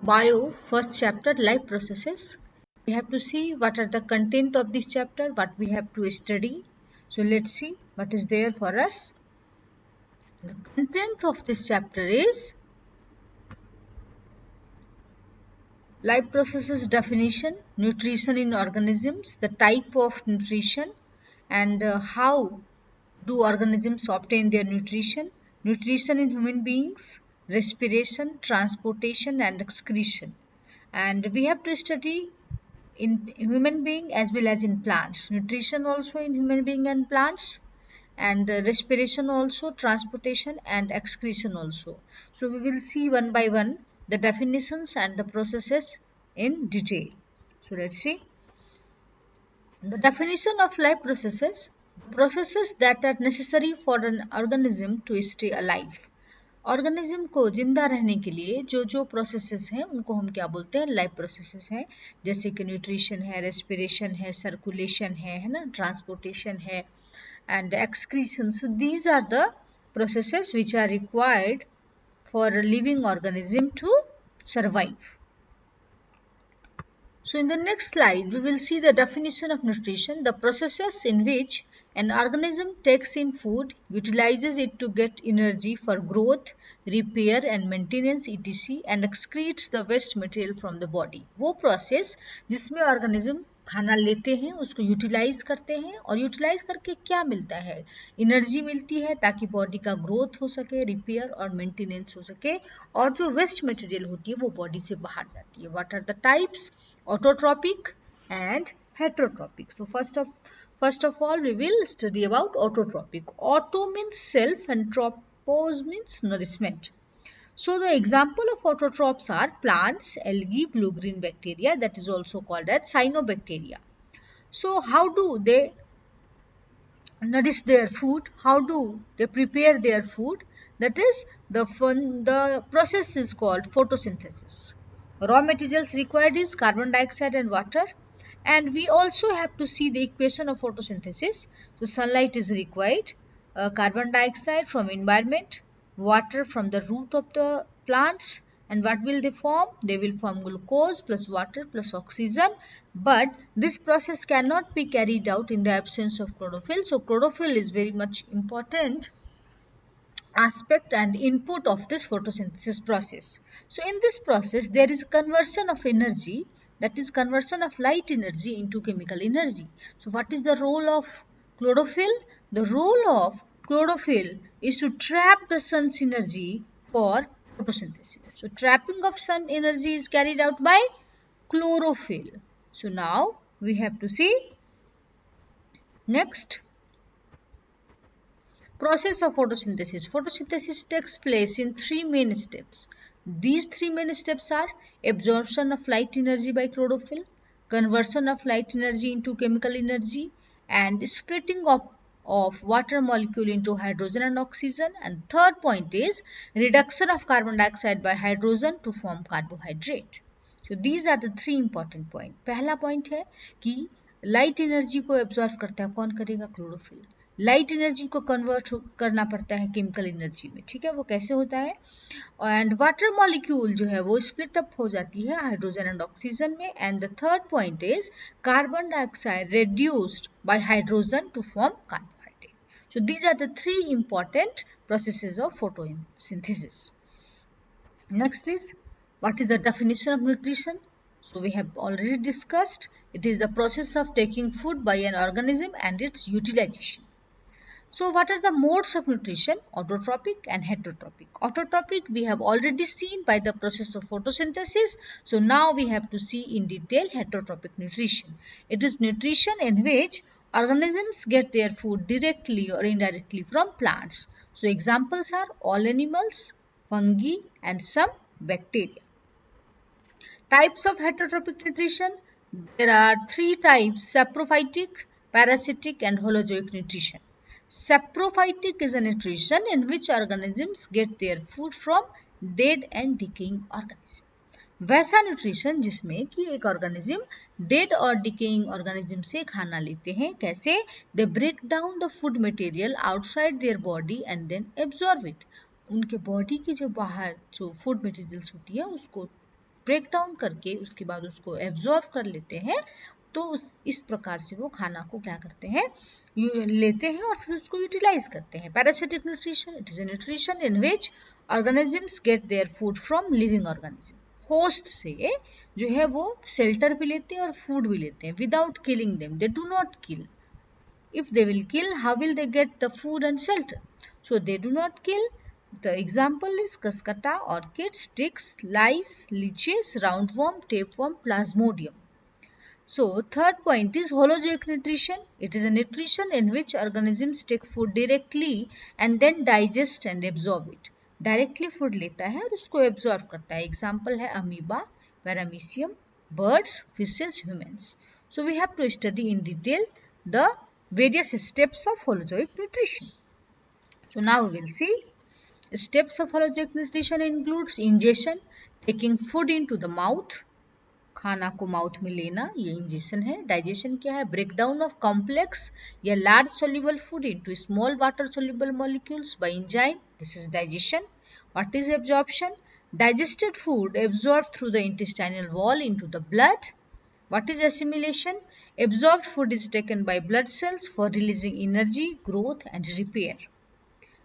Bio, first chapter, life processes. We have to see what are the content of this chapter, what we have to study. So let's see what is there for us. The content of this chapter is life processes definition, nutrition in organisms, the type of nutrition, and how do organisms obtain their nutrition, nutrition in human beings, respiration, transportation, and excretion. And we have to study in human being as well as in plants, nutrition also in human being and plants, and respiration also, transportation and excretion also. So we will see one by one the definitions and the processes in detail. So let's see the definition of life processes: processes that are necessary for an organism to stay alive. Organism को जिंदा रहने के लिए जो जो processes हैं उनको हम क्या बोलते हैं, लाइफ प्रोसेसेस हैं. जैसे कि न्यूट्रिशन है, रेस्पिरेशन है, सर्कुलेशन है ना, ट्रांसपोर्टेशन है and excretion. So these are the processes which are required for a living organism to survive. So in the next slide we will see the definition of nutrition: the processes in which an organism takes in food, utilizes it to get energy for growth, repair and maintenance etc. and excretes the waste material from the body. वो process जिसमें organism खाना लेते हैं, उसको utilize करते हैं और utilise करके क्या मिलता है, एनर्जी मिलती है ताकि बॉडी का ग्रोथ हो सके, रिपेयर और मेंटेनेंस हो सके, और जो वेस्ट मटेरियल होती है वो बॉडी से बाहर जाती है. What are the types? Autotrophic and heterotrophic. So first of all we will study about autotrophic. Auto means self and tropos means nourishment. So the example of autotrophs are plants, algae, blue-green bacteria, that is also called as cyanobacteria. So how do they nourish their food? How do they prepare their food? That is the process is called photosynthesis. Raw materials required is carbon dioxide and water. And we also have to see the equation of photosynthesis. So sunlight is required, carbon dioxide from environment, water from the root of the plants, and what will they form? They will form glucose plus water plus oxygen. But this process cannot be carried out in the absence of chlorophyll. So chlorophyll is very much important aspect and input of this photosynthesis process. So in this process there is conversion of energy, that is conversion of light energy into chemical energy. So what is the role of chlorophyll? The role of chlorophyll is to trap the sun's energy for photosynthesis. So trapping of sun energy is carried out by chlorophyll. So now we have to see next process of photosynthesis. Photosynthesis takes place in three main steps. These three main steps are absorption of light energy by chlorophyll, conversion of light energy into chemical energy, and splitting of water molecule into hydrogen and oxygen. And third point is reduction of carbon dioxide by hydrogen to form carbohydrate. So these are the three important points. पहला point है कि light energy को absorb करता है कौन करेगा? Chlorophyll. Light energy को convert करना पड़ता है केमिकल एनर्जी में, ठीक है, वो कैसे होता है? एंड वाटर मॉलिक्यूल जो है वो स्प्लिट अप हो जाती है हाइड्रोजन एंड ऑक्सीजन में. And the third point is carbon dioxide reduced by hydrogen to form carbohydrate. So these are the three important processes of photosynthesis. Next is, what is the definition of nutrition? So we have already discussed. It is the process of taking food by an organism and its utilization. So what are the modes of nutrition? Autotrophic and heterotrophic. Autotrophic we have already seen by the process of photosynthesis. So now we have to see in detail heterotrophic nutrition. It is nutrition in which organisms get their food directly or indirectly from plants. So examples are all animals, fungi and some bacteria. Types of heterotrophic nutrition. There are three types: saprophytic, parasitic and holozoic nutrition. Saprophytic is a nutrition in which organisms get their food from dead and decaying organism. वैसा nutrition जिसमें कि एक organism dead और decaying organism से खाना लेते हैं. कैसे? They break down the food material outside their body and then absorb it. उनके बॉडी की जो बाहर जो फूड मटेरियल्स होती है उसको ब्रेक डाउन करके उसके बाद उसको एब्जॉर्ब कर लेते हैं, तो इस प्रकार से वो खाना को क्या करते हैं, लेते हैं और फिर उसको यूटिलाइज करते हैं। Parasitic nutrition, it is a nutrition in which organisms get their food from living organism. Host से जो है वो शेल्टर भी लेते हैं और फूड भी लेते हैं without killing them, they do not kill. If they will kill, how will they get the food and shelter? So they do not kill. The example is cascata, orchids, ticks, lice, leeches, roundworm, tapeworm, plasmodium. So third point is holozoic nutrition. It is a nutrition in which organisms take food directly and then digest and absorb it. Directly food लेता है और उसको absorb करता है. Example है amoeba, paramecium, birds, fishes, humans. So we have to study in detail the various steps of holozoic nutrition. So now we will see steps of holozoic nutrition includes ingestion, taking food into the mouth, खाना को mouth में लेना, ये ingestion है। Digestion क्या है, break down of complex या large soluble food into small water soluble molecules bye enzyme, this is digestion. What is absorption, digested food absorb through the intestinal wall into the blood. What is assimilation? Absorbed food is taken by blood cells for releasing energy, growth and repair.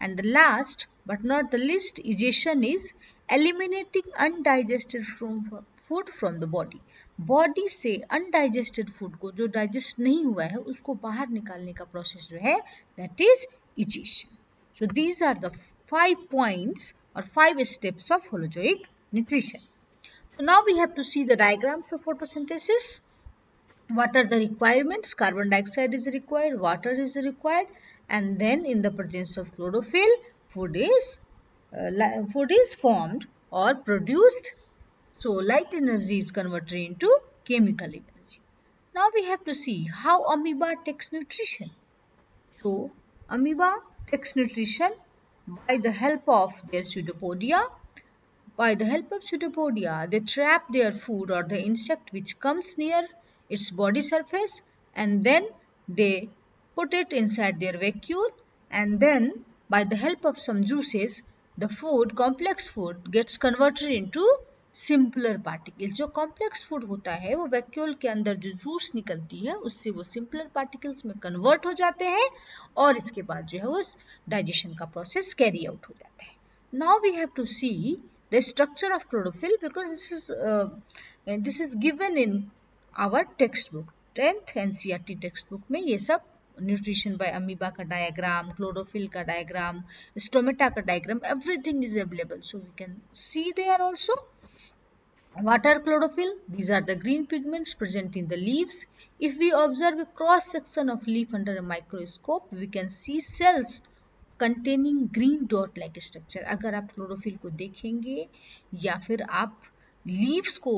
And the last but not the least, egestion is eliminating undigested food from the body. Body से undigested food को, जो digest नहीं हुआ है, उसको बाहर निकालने का process जो है, that is egestion. So these are the 5 points or 5 steps of holozoic nutrition. So now we have to see the diagrams of photosynthesis. What are the requirements? Carbon dioxide is required, water is required, and then in the presence of chlorophyll, food is formed or produced. So light energy is converted into chemical energy. Now we have to see how amoeba takes nutrition. So amoeba takes nutrition by the help of their pseudopodia. By the help of pseudopodia, they trap their food or the insect which comes near its body surface, and then they put it inside their vacuole, and then by the help of some juices, the food, complex food, gets converted into simpler particles. जो complex food होता है वो vacuole के अंदर जो juice निकलती है उससे वो simpler particles में convert हो जाते हैं और इसके बाद जो है वो digestion का process carry out हो जाता है. Now we have to see the structure of chlorophyll because this is given in our textbook, 10th NCERT textbook में ये सब न्यूट्रिशन बाय अमीबा का डायग्राम, क्लोरोफिल का डायग्राम, स्टोमेटा का diagram, everything is available, so we can see there also. What are chlorophyll? These are the green pigments present in the leaves. If we observe a cross section of leaf under a microscope, we can see cells containing green dot like structure. अगर आप chlorophyll को देखेंगे या फिर आप leaves को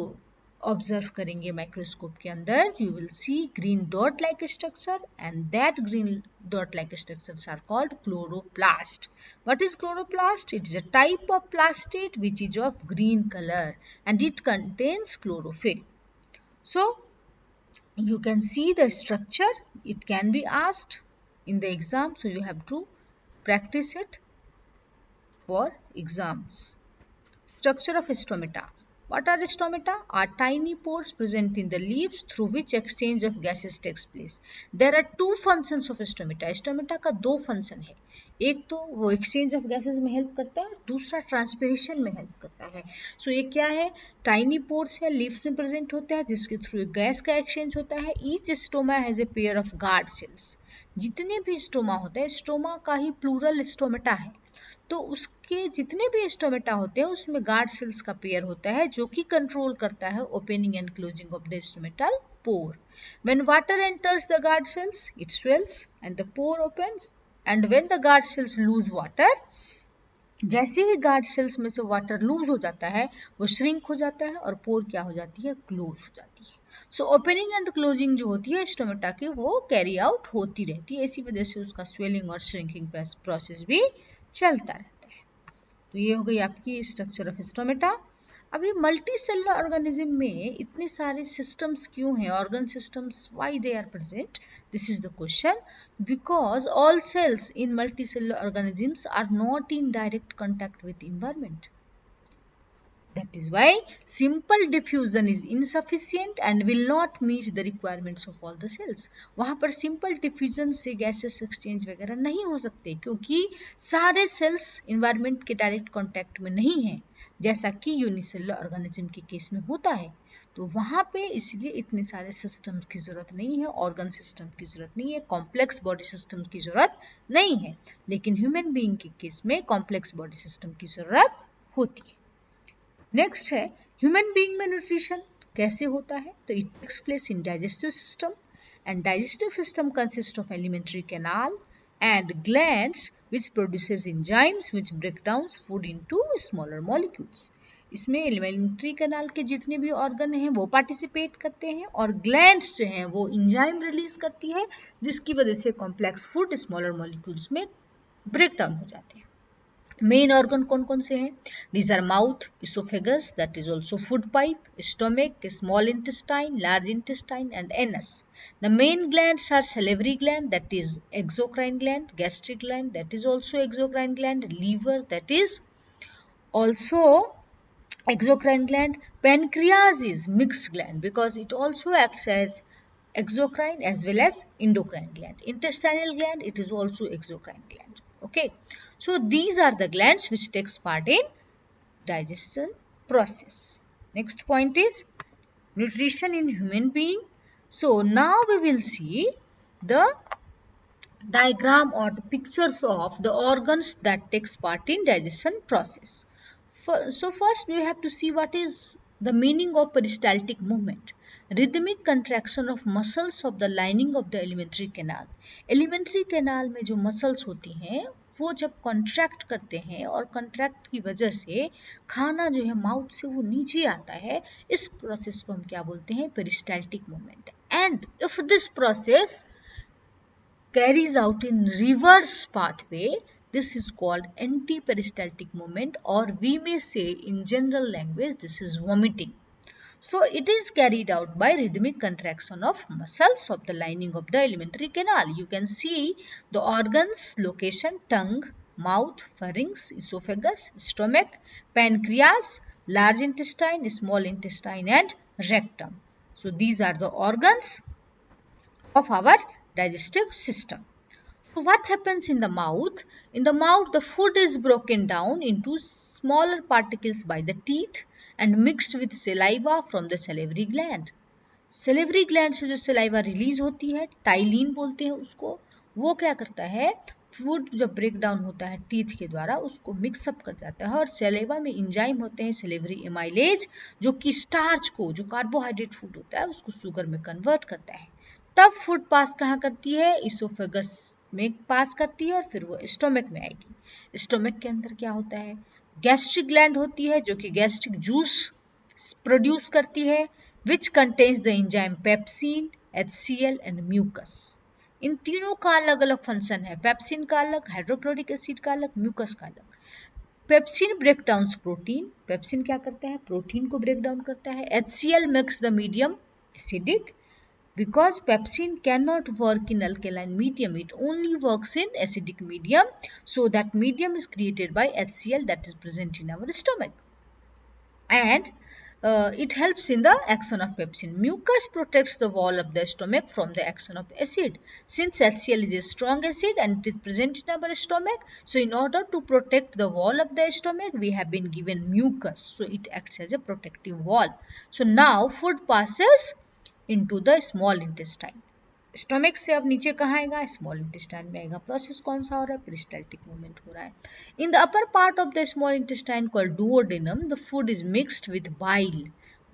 observe करेंगे microscope के अंदर, you will see green dot like structure, and that green dot like structures are called chloroplast. What is chloroplast? It is a type of plastate which is of green color and it contains chlorophyll. So you can see the structure, it can be asked in the exam, so you have to practice it for exams. Structure of stomata. What are stomata? Are tiny pores present in the leaves through which exchange of gases takes place. There are two functions of stomata. Stomata का दो function है, एक तो वो exchange of gases में help करता है और दूसरा ट्रांसपिरेशन में हेल्प करता है. सो ये क्या है, टाइनी पोर्स है, लीव्स में प्रेजेंट होता है जिसके थ्रू गैस का एक्सचेंज होता है. Each stoma has a pair of guard cells. जितने भी स्टोमा होते हैं, स्टोमा का ही प्लूरल स्टोमेटा है, तो उसके जितने भी स्टोमेटा होते हैं उसमें गार्ड सेल्स का पेयर होता है जो कि कंट्रोल करता है opening and closing of the stomatal pore. When water enters the guard cells it swells and the pore opens, and when the guard cells lose water, जैसे ही गार्ड सेल्स में से वाटर लूज हो जाता है वो श्रिंक हो जाता है और पोर क्या हो जाती है, क्लोज हो जाती है. सो ओपनिंग एंड क्लोजिंग जो होती है स्टोमेटा की वो कैरी आउट होती रहती है, इसी वजह से उसका स्वेलिंग और श्रिंकिंग प्रोसेस भी चलता रहता है. तो ये हो गई आपकी स्ट्रक्चर ऑफ स्टोमेटा. अभी मल्टी सेलुलर ऑर्गेनिज्म में इतने सारे सिस्टम्स क्यों हैं, organ systems, why they are present, this is the question. Because all cells in multicellular organisms are not in direct contact with environment. That is why simple diffusion is insufficient and will not meet the requirements of all the cells. वहाँ पर simple diffusion से gaseous exchange वगैरह नहीं हो सकते क्योंकि सारे cells environment के direct contact में नहीं है, जैसा कि यूनिसेलुलर ऑर्गेनिज्म के केस में होता है. तो वहाँ पे इसलिए इतने सारे सिस्टम्स की जरूरत नहीं है, ऑर्गन सिस्टम की जरूरत नहीं है, कॉम्प्लेक्स बॉडी सिस्टम की जरूरत नहीं है. लेकिन ह्यूमन बीइंग के केस में कॉम्प्लेक्स बॉडी सिस्टम की जरूरत होती है. नेक्स्ट है ह्यूमन बीइंग में न्यूट्रिशन कैसे होता है. तो it takes place in digestive system and digestive system consist of alimentary canal and glands which produces enzymes which break down food into smaller molecules. इसमें एलिमेंट्री कैनाल के जितने भी ऑर्गन हैं वो पार्टिसिपेट करते हैं और ग्लैंड्स जो हैं वो एंजाइम रिलीज करती है जिसकी वजह से कॉम्प्लेक्स फूड स्मॉलर मॉलिक्यूल्स में ब्रेक डाउन हो जाते हैं. मेन ऑर्गन कौन कौन से हैं? These are mouth, oesophagus that is also food pipe, stomach, small intestine, large intestine and anus. The main glands are salivary gland that is exocrine gland, gastric gland that is also exocrine gland, liver that is also exocrine gland, pancreas is mixed gland because it also acts as exocrine as well as endocrine gland. Intestinal gland, it is also exocrine gland. Okay, so these are the glands which takes part in digestion process. Next point is nutrition in human being. So now we will see the diagram or the pictures of the organs that takes part in digestion process. So first we have to see what is the meaning of peristaltic movement. Rhythmic contraction of muscles of the lining of the alimentary canal. Alimentary canal में जो muscles होती हैं वो जब contract करते हैं और contract की वजह से खाना जो है माउथ से वो नीचे आता है, इस प्रोसेस को हम क्या बोलते हैं? Peristaltic movement. And if this process carries out in reverse pathway, this is called anti-peristaltic movement, or we may say in general language this is vomiting. So it is carried out by rhythmic contraction of muscles of the lining of the alimentary canal. You can see the organs location: tongue, mouth, pharynx, esophagus, stomach, pancreas, large intestine, small intestine and rectum. So these are the organs of our digestive system. So what happens in the mouth? In the mouth the food is broken down into smaller particles by the teeth and mixed with saliva from the salivary gland. Salivary gland से जो saliva release होती है, ptyalin बोलते हैं उसको, वो क्या करता है? फूड जब ब्रेक डाउन होता है टीथ के द्वारा उसको मिक्सअप कर जाता है और सलेवा में इंजाइम होते हैं सेलेवरी एमाइलेज जो कि स्टार्च को, जो कार्बोहाइड्रेट फूड होता है उसको शुगर में कन्वर्ट करता है. तब फूड पास कहाँ करती है? इसोफेगस में पास करती है और फिर वो स्टोमक में आएगी. स्टोमक के अंदर क्या होता है? गैस्ट्रिक ग्लैंड होती है जो कि गैस्ट्रिक जूस प्रोड्यूस करती है which contains the enzyme pepsin, HCl and mucus. इन तीनों का अलग अलग फंक्शन है. पेप्सिन का अलग, हाइड्रोक्लोरिक एसिड का अलग, म्यूकस का अलग. Pepsin break down protein. Pepsin क्या करता है? प्रोटीन को ब्रेक डाउन करता है. HCl makes the medium acidic because pepsin cannot work in alkaline medium, it only works in acidic medium, so that medium is created by HCl that is present in our stomach and it helps in the action of pepsin. Mucus protects the wall of the stomach from the action of acid. Since HCl is a strong acid and it is present in our stomach, so in order to protect the wall of the stomach we have been given mucus, so it acts as a protective wall. So now food passes into the small intestine. Stomach से अब नीचे कहाँ आएगा? Small intestine में आएगा. Process कौन सा हो रहा है? पेरिस्टाल्टिक मूवमेंट हो रहा है. In the upper part of the small intestine called duodenum the food is mixed with bile.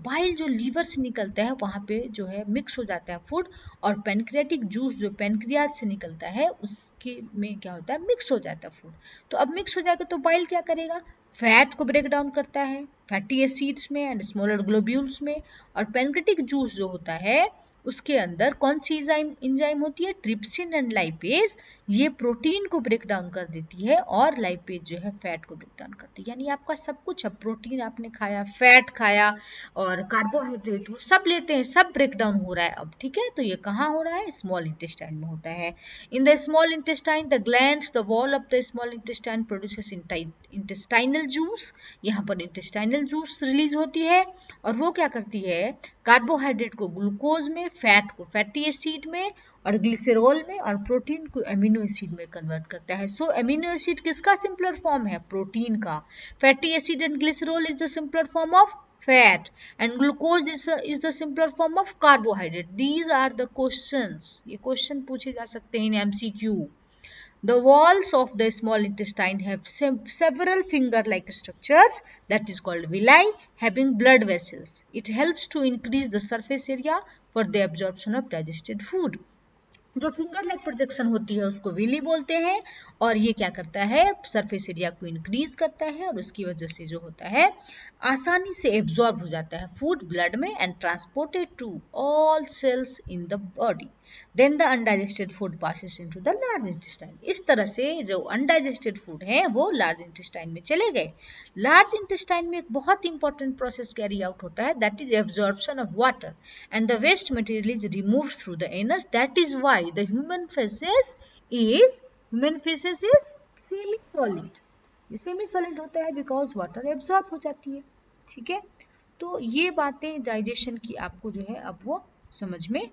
Bile जो लीवर से निकलता है वहाँ पे जो है मिक्स हो जाता है फूड, और पेनक्रियाटिक जूस जो पेनक्रियाज से निकलता है उसके में क्या होता है? मिक्स हो जाता है फूड. तो अब मिक्स हो जाएगा तो बाइल क्या करेगा? फैट को ब्रेक डाउन करता है फैटी एसिड्स में एंड स्मॉलर ग्लोब्यूल्स में, और पेनक्रियाटिक जूस जो होता है उसके अंदर कौन सी इंजाइम होती है, ट्रिप्सिन एंड लाइपेज, ये प्रोटीन को ब्रेक डाउन कर देती है और लाइपेज जो है फैट को ब्रेक डाउन करती है। यानी आपका सब कुछ, अब प्रोटीन आपने खाया, फैट खाया और कार्बोहाइड्रेट, वो सब लेते हैं, सब ब्रेक डाउन हो रहा है अब, ठीक है। तो ये कहाँ हो रहा है, स्मॉल इंटेस्टाइन में होता है। In the small intestine the glands, the wall of the small intestine produces intestinal juice, यहाँ पर इंटेस्टाइनल जूस रिलीज होती है और वो क्या करती है, कार्बोहाइड्रेट को ग्लूकोज में, फैट को फैटी एसिड में और ग्लिसरॉल में और प्रोटीन को एमिनो एसिड में कन्वर्ट करता है। सो एमिनो एसिड किसका सिंपलर फॉर्म है, प्रोटीन का। Fatty acid and glycerol is the simpler form of fat and glucose is the simpler form of carbohydrate. These are the questions, ये question पूछे जा सकते हैं इन MCQ. The walls of the small intestine have several finger-like structures, that is called villi, having blood vessels. It helps to increase the surface area for the absorption of digested food. जो finger like projection होती है उसको Willie बोलते हैं और ये क्या करता है, सरफेस एरिया को इंक्रीज करता है और उसकी वजह से जो होता है आसानी से एब्जॉर्ब हो जाता है फूड ब्लड में and transported to all cells in the body. Then the undigested food passes into the large intestine. इस तरह से जो अनडाइजेस्टेड फूड है वो लार्ज इंटेस्टाइन में चले गए। लार्ज इंटेस्टाइन में एक बहुत इंपॉर्टेंट प्रोसेस कैरी आउट होता है, that is absorption of water and the waste material is removed through the anus. That is why the human faeces is semi solid. ये semi solid होता है because water absorb हो जाती है, ठीक है। तो ये बातें डाइजेशन की आपको जो है अब वो समझ में